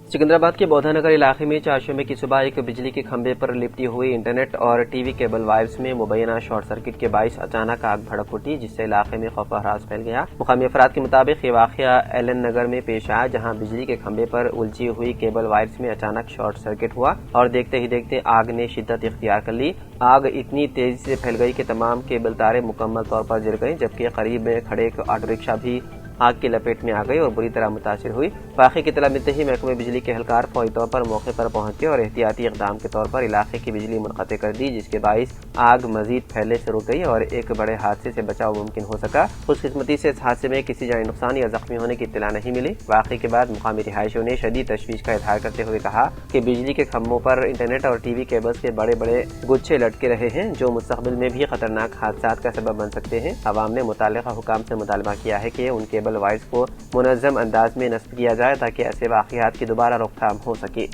सिकंदराबाद के बौद्धा नगर इलाके में चारशंबे की सुबह एक बिजली के खंभे पर लिपटी हुई इंटरनेट और टीवी केबल वायर्स में मुबैना शॉर्ट सर्किट के बाइस अचानक आग भड़क उठी, जिससे इलाके में खौफ हरास फैल गया। मुकामी अफराद के मुताबिक ये वाकया एलन नगर में पेश आया, जहां बिजली के खंभे पर उलझी हुई केबल वायर्स में अचानक शॉर्ट सर्किट हुआ और देखते ही देखते आग ने शिद्दत इख्तियार कर ली। आग इतनी तेजी से फैल गई कि तमाम केबल तारे मुकम्मल तौर पर जल गई, जबकि करीब में खड़े एक ऑटो रिक्शा भी आग की लपेट में आ गई और बुरी तरह मुतासिर हुई। वाक़े की इत्तला मिलते ही महकमे बिजली के एहलकार फौरी तौर पर मौके पर पहुंच गए और एहतियाती इक़दाम के तौर पर इलाके की बिजली मुनक़ते कर दी, जिसके बाइस आग मजीद फैलने से रुक गई और एक बड़े हादसे से बचाव मुमकिन हो सका। खुशकिस्मती से इस हादसे में किसी जानी नुकसान या जख्मी होने की इत्तला नहीं मिली। वाक़े के बाद मुकामी रिहायशियों ने शदीद तशवीश का इजहार करते हुए कहा कि बिजली के खंभों पर इंटरनेट और टीवी केबल्स के बड़े बड़े गुच्छे लटके रहे हैं, जो मुस्तक़बिल में भी खतरनाक हादसात का सबब बन सकते हैं। अवाम ने मुताल्लिक़ा हुकाम से मुतालबा किया है कि उन केबल वायर्स को मुनज़्ज़म अंदाज में नस्ब किया जाए ताकि ऐसे वाक़यात की दोबारा रोकथाम हो सके।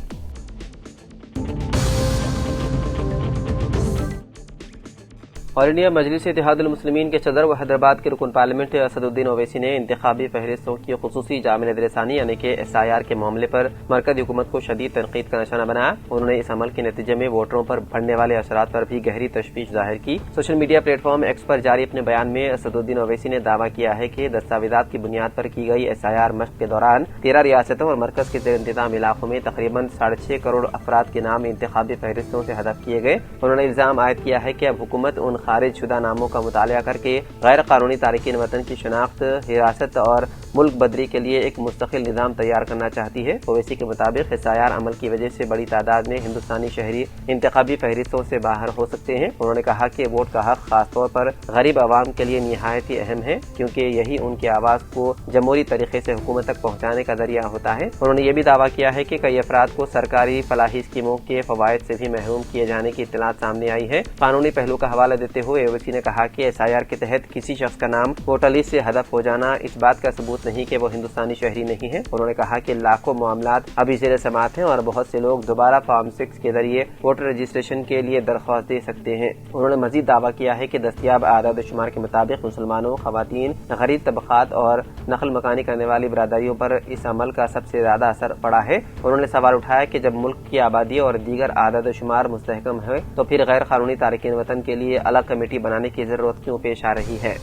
ऑल इंडिया मजलिस इत्तेहादुल मुस्लिमीन के सदर व हैदराबाद के रुकन पार्लियामेंट असदुद्दीन ओवैसी ने इंतखाबी फहरिस्तों की खुसूसी जामिन नज़रसानी यानी कि SIR के मामले पर मरकज़ी हुकूमत को शदीद तनकीद का निशाना बनाया। उन्होंने इस अमल के नतीजे में वोटरों पर पड़ने वाले असरात पर भी गहरी तशवीश जाहिर की। सोशल मीडिया प्लेटफॉर्म एक्स पर जारी अपने बयान में असदुद्दीन ओवैसी ने दावा किया है कि दस्तावेजात की बुनियाद पर की गई SIR मश्क के दौरान 13 रियासतों और मरकज के ज़ेर इंतज़ाम इलाकों में तकरीबन 6.5 करोड़ अफराद के नाम इंतखाबी फहरिस्तों से हदफ किए गए। उन्होंने इल्जाम आयद किया है कि अब हुकूमत उन खारिज शुदा नामों का मुतालिया करके गैर कानूनी तारिकीन वतन की शनाख्त, हिरासत और मुल्क बदरी के लिए एक मुस्तकिल निज़ाम तैयार करना चाहती है। ओवैसी के मुताबिक SIR अमल की वजह से बड़ी तादाद में हिंदुस्तानी शहरी इंतखाबी फहरिस्तों से बाहर हो सकते हैं। उन्होंने कहा कि वोट का हक खासतौर पर गरीब आवाम के लिए निहायत ही अहम है, क्योंकि यही उनकी आवाज़ को जमहूरी तरीके से हुकूमत तक पहुँचाने का जरिया होता है। उन्होंने ये भी दावा किया है कि कई अफराद को सरकारी फलाही स्कीमों के फवायद से भी महरूम किए जाने की इत्तलात सामने आई है। कानूनी पहलू का हवाला देते हुए ओवैसी ने कहा कि SIR के तहत किसी शख्स का नाम वोटर लिस्ट से हदफ हो जाना इस बात का सबूत नहीं कि वो हिंदुस्तानी शहरी नहीं है। उन्होंने कहा कि लाखों मामलात अभी ज़ेर समाअत हैं और बहुत से लोग दोबारा फॉर्म 6 के जरिए वोटर रजिस्ट्रेशन के लिए दरख्वास्त दे सकते हैं। उन्होंने मजीद दावा किया है कि दस्तयाब आदाद शुमार के मुताबिक मुसलमानों, खवातीन, गरीब तबकात और नकल मकानी करने वाली बरादरियों पर इस अमल का सबसे ज्यादा असर पड़ा है। उन्होंने सवाल उठाया कि जब मुल्क की आबादी और दीगर आदाद शुमार मुस्तहकम है तो फिर गैर कानूनी तारिकीन वतन के लिए अलग कमेटी बनाने की जरूरत क्यों पेश आ रही है।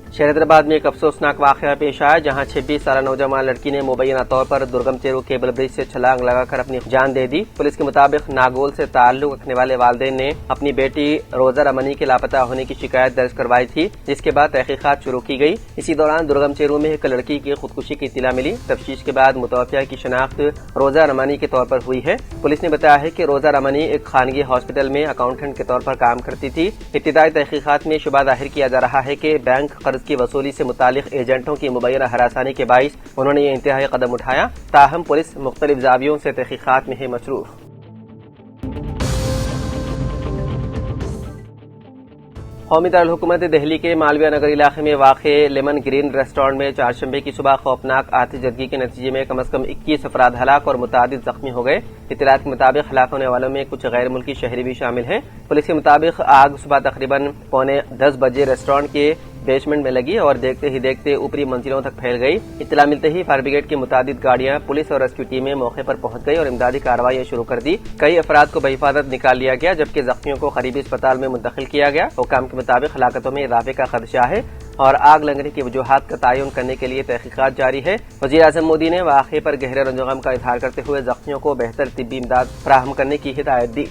शहर हैदराबाद में एक अफसोसनाक वाक़या पेश आया, जहां 26 साल नौजवान लड़की ने मुबैना तौर पर दुर्गम चेरू केबल ब्रिज से छलांग लगाकर अपनी जान दे दी। पुलिस के मुताबिक नागोल से ताल्लुक रखने वाले वालिदैन ने अपनी बेटी रोजा रमनी के लापता होने की शिकायत दर्ज करवाई थी, जिसके बाद तहकीकात शुरू की गई। इसी दौरान दुर्गम चेरू में एक लड़की की खुदकुशी की इत्तला मिली। तफ्तीश के बाद मुतवफ़्फ़िया की शनाख्त रोजा रमनी के तौर पर हुई है। पुलिस ने बताया है कि रोजा रमनी एक खानगी हॉस्पिटल में अकाउंटेंट के तौर पर काम करती थी। इब्तिदाई तहकीकात में शुबा जाहिर किया जा रहा है कि बैंक कर्ज की वसूली से मुतालिक एजेंटों की मुबैना हरासानी के बाइस उन्होंने ये इंतहाई कदम उठाया। ताहम पुलिस मुख्तलिफ जावियों से तहकीकात में है मसरूफ। कौमी दारुल-हुकूमत दिल्ली के मालविया नगर इलाके में वाक़े लेमन ग्रीन रेस्टोरेंट में चारशंबे की सुबह खौफनाक आतिशबाजी के नतीजे में कम से कम 21 अफराद हलाक और मुतादिद जख्मी हो गए। इत्तलात के मुताबिक हलाक होने वालों में कुछ गैर मुल्की शहरी भी शामिल हैं। पुलिस के मुताबिक आग सुबह तकरीबन 9:45 बजे रेस्टोरेंट के बेसमेंट में लगी और देखते ही देखते ऊपरी मंजिलों तक फैल गई। इत्तला मिलते ही फायर ब्रिगेड की मुतादिद गाड़ियां, पुलिस और रेस्क्यू टीमें मौके पर पहुंच गई और इमदादी कार्रवाई शुरू कर दी। कई अफराद को बहिफाजत निकाल लिया गया, जबकि जख्मियों को करीबी अस्पताल में मुंतकिल किया गया। हुकाम के मुताबिक हलाकतों में इजाफे का खदशा है और आग लगने की वजूहात का तयन करने के लिए तहकीकात जारी है। वज़ीर आज़म मोदी ने वाक़े पर गहरे रंजोगम का इजहार करते हुए जख्मियों को बेहतर तिब्बी इमदाद फराहम करने की हिदायत दी।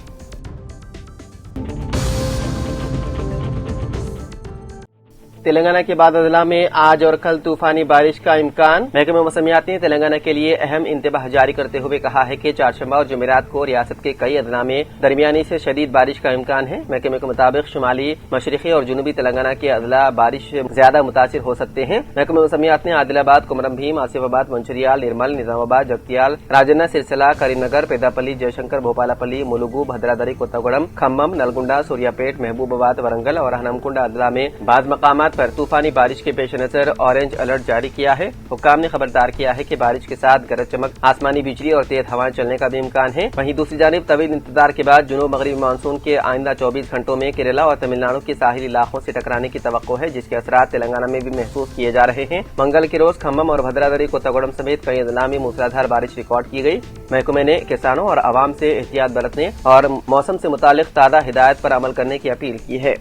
तेलंगाना के बाद अजला में आज और कल तूफानी बारिश का इम्कान। महकमे मौसमियात ने तेलंगाना के लिए अहम इंतबाह जारी करते हुए कहा है कि चारशंबा और जुमेरात को रियासत के कई अजला में दरमियानी से शदीद बारिश का इम्कान है। महकमे के मुताबिक शुमाली, मशरकी और जुनूबी तेलंगाना के अजला बारिश ज्यादा मुतासिर हो सकते हैं। महकमे मौसमियात ने आदिलाबाद, कुमरम भीम, आसिफाबाद, मंचिर्याल, निर्मल, निजामाबाद, जगतियाल, राजन्ना, सिरसिला, करीमनगर, पेदापल्ली, जयशंकर, भोपालपल्ली, मुलुगु, भद्रादरी, कोत्तागुड़म, खम्मम, नलगुंडा, सूर्यापेट, महबूबाबाद, वरंगल और हनमकुंडा अजला में बाज़ मकामात ریاست پر طوفانی بارش کے پیش نظر آرنج الرٹ جاری کیا ہے۔ حکام نے خبردار کیا ہے کہ بارش کے ساتھ گرج چمک، آسمانی بجلی اور تیز ہوائیں چلنے کا بھی امکان ہے۔ وہیں دوسری جانب طویل انتظار کے بعد جنوب مغربی مانسون کے آئندہ 24 گھنٹوں میں کیرلا اور تمل ناڈو کے ساحلی علاقوں سے ٹکرانے کی توقع ہے، جس کے اثرات تلنگانہ میں بھی محسوس کیے جا رہے ہیں۔ منگل کے روز کھمم اور بھدرادری کوتگوڑم سمیت کئی اضلاع میں موسلادھار بارش ریکارڈ کی گئی۔ محکمے نے کسانوں اور عوام سے احتیاط برتنے اور موسم سے متعلق تازہ ہدایت پر عمل کرنے کی اپیل کی ہے۔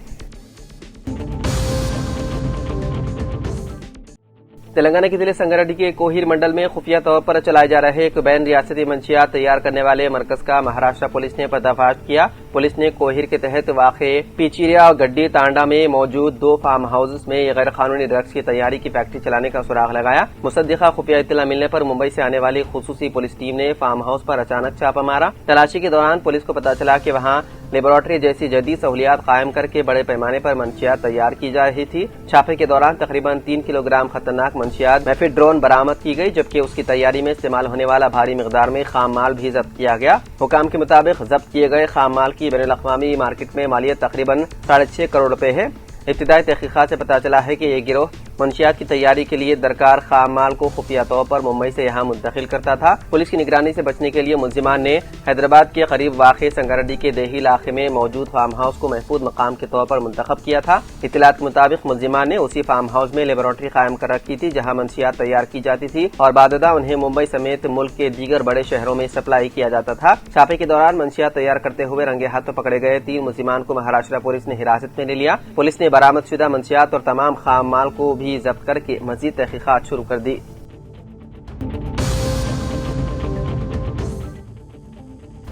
تلنگانہ کے ضلع سنگاریڈی کے کوہیر منڈل میں خفیہ طور پر چلائے جا رہے ایک بین ریاستی منشیات تیار کرنے والے مرکز کا مہاراشٹر پولیس نے پردہ فاش کیا۔ پولیس نے کوہیر کے تحت واقع پیچیریا اور گڈی تانڈا میں موجود 2 فارم ہاؤسز میں غیر قانونی ڈرگس کی تیاری کی فیکٹری چلانے کا سراغ لگایا۔ مصدقہ خفیہ اطلاع ملنے پر ممبئی سے آنے والی خصوصی پولیس ٹیم نے فارم ہاؤس پر اچانک چھاپہ مارا۔ تلاشی کے دوران پولیس کو پتہ چلا کہ وہاں لیبارٹری جیسی جدید سہولیات قائم کر کے بڑے پیمانے پر منشیات تیار کی جا رہی تھی۔ چھاپے کے دوران تقریباً 3 کلو گرام خطرناک منشیات میفیڈرون برآمد کی گئی، جبکہ اس کی تیاری میں استعمال ہونے والا بھاری مقدار میں خام مال بھی ضبط کیا گیا۔ حکام کے مطابق ضبط کیے گئے خام مال کی بین الاقوامی مارکیٹ میں مالیت تقریباً 6.5 کروڑ روپے ہے۔ ابتدائی تحقیقات سے پتہ چلا ہے کہ یہ گروہ منشیات کی تیاری کے لیے درکار خام مال کو خفیہ طور پر ممبئی سے یہاں منتقل کرتا تھا۔ پولیس کی نگرانی سے بچنے کے لیے ملزمان نے حیدرآباد کے قریب واقع سنگاریڈی کے دیہی علاقے میں موجود فارم ہاؤس کو محفوظ مقام کے طور پر منتخب کیا تھا۔ اطلاعات کے مطابق ملزمان نے اسی فارم ہاؤس میں لیبارٹری قائم کر رکھی تھی جہاں منشیات تیار کی جاتی تھی اور بعدازاں انہیں ممبئی سمیت ملک کے دیگر بڑے شہروں میں سپلائی کیا جاتا تھا۔ چھاپے کے دوران منشیات تیار کرتے ہوئے رنگے ہاتھوں پکڑے گئے 3 ملزمان کو مہاراشٹر پولیس نے حراست میں لے لیا۔ پولیس نے برآمد شدہ منشیات اور تمام خام مال کو بھی ضبط کر کے مزید تحقیقات شروع کر دی۔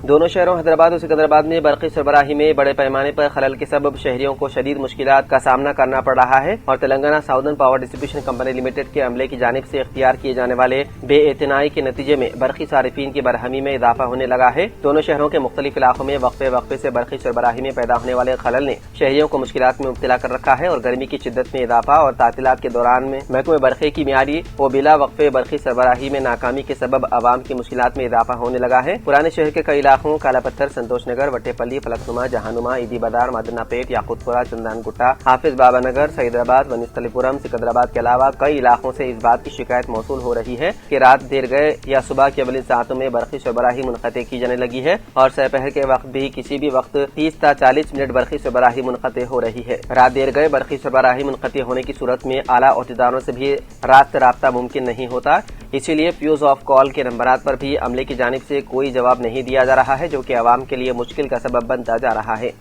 دونوں شہروں حیدرآباد اور سکندرآباد میں برقی سربراہی میں بڑے پیمانے پر خلل کے سبب شہریوں کو شدید مشکلات کا سامنا کرنا پڑ رہا ہے اور Telangana southern power distribution company limited کے عملے کی جانب سے اختیار کیے جانے والے بے اعتنائی کے نتیجے میں برقی صارفین کی برہمی میں اضافہ ہونے لگا ہے۔ دونوں شہروں کے مختلف علاقوں میں وقفے سے برقی سربراہی میں پیدا ہونے والے خلل نے شہریوں کو مشکلات میں مبتلا کر رکھا ہے اور گرمی کی شدت میں اضافہ اور تعطیلات کے دوران میں محکمہ برقی کی معیاری و بلا وقفے برقی سربراہی میں ناکامی کے سبب عوام کی مشکلات میں اضافہ ہونے لگا ہے۔ پرانے شہر کے کئی علاقوں کالا پتھر، संतोष नगर, वट्टेपल्ली, फलकनुमा, जहानुमा, ईदी बाजार, मदनापेट, याकूतपुरा, चंदन गुट्टा, हाफिज बाबा नगर, सईदराबाद, वनिस्थलीपुरम, सिकंदराबाद के अलावा कई इलाकों से इस बात की शिकायत मौसूल हो रही है कि रात देर गए या सुबह की अवली सातों में बरक़ी सरबराही मुनक़ते की जाने लगी है और दोपहर के वक्त भी किसी भी वक्त 30 से 40 मिनट बरक़ी सरबराही मुनक़ते हो रही है। रात देर गए बरक़ी सरबराही मुनक़ते होने की सूरत में आला औहदेदारों से भी रात से राब्ता मुमकिन नहीं होता, इसीलिए फ्यूज ऑफ कॉल के नंबरात पर भी अमले की जानिब से कोई जवाब नहीं दिया जा रहा है, जो कि आवाम के लिए मुश्किल का सबब बनता जा रहा है।